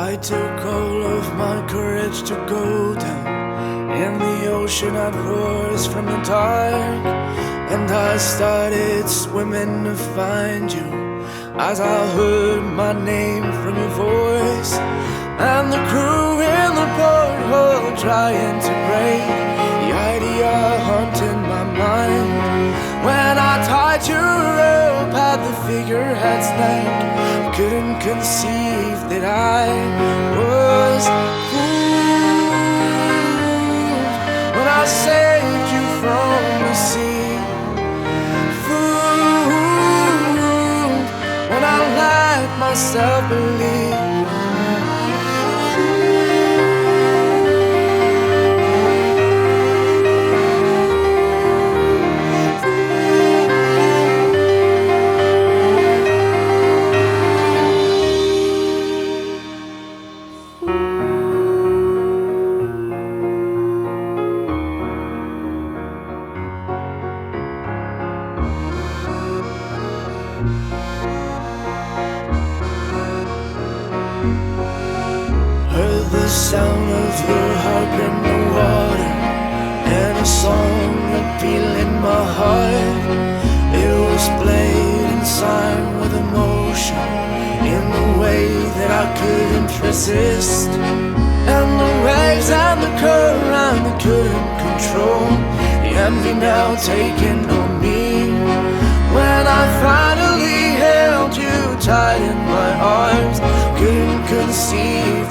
I took all of my courage to go down in the ocean at roars from the dark, and I started swimming to find you as I heard my name from your voice, and the crew in the porthole trying to break the idea haunting my mind. When I tied you up at the figurehead's neck, couldn't conceive that I was fooled when I saved you from the sea. Fooled when I let myself believe. Heard the sound of your harp in the water, and a song appeal in my heart. It was played and sung with emotion in the way that I couldn't resist, and the waves and the current I couldn't control, the envy now taking on me. When I finally held you tight in my arms, couldn't conceive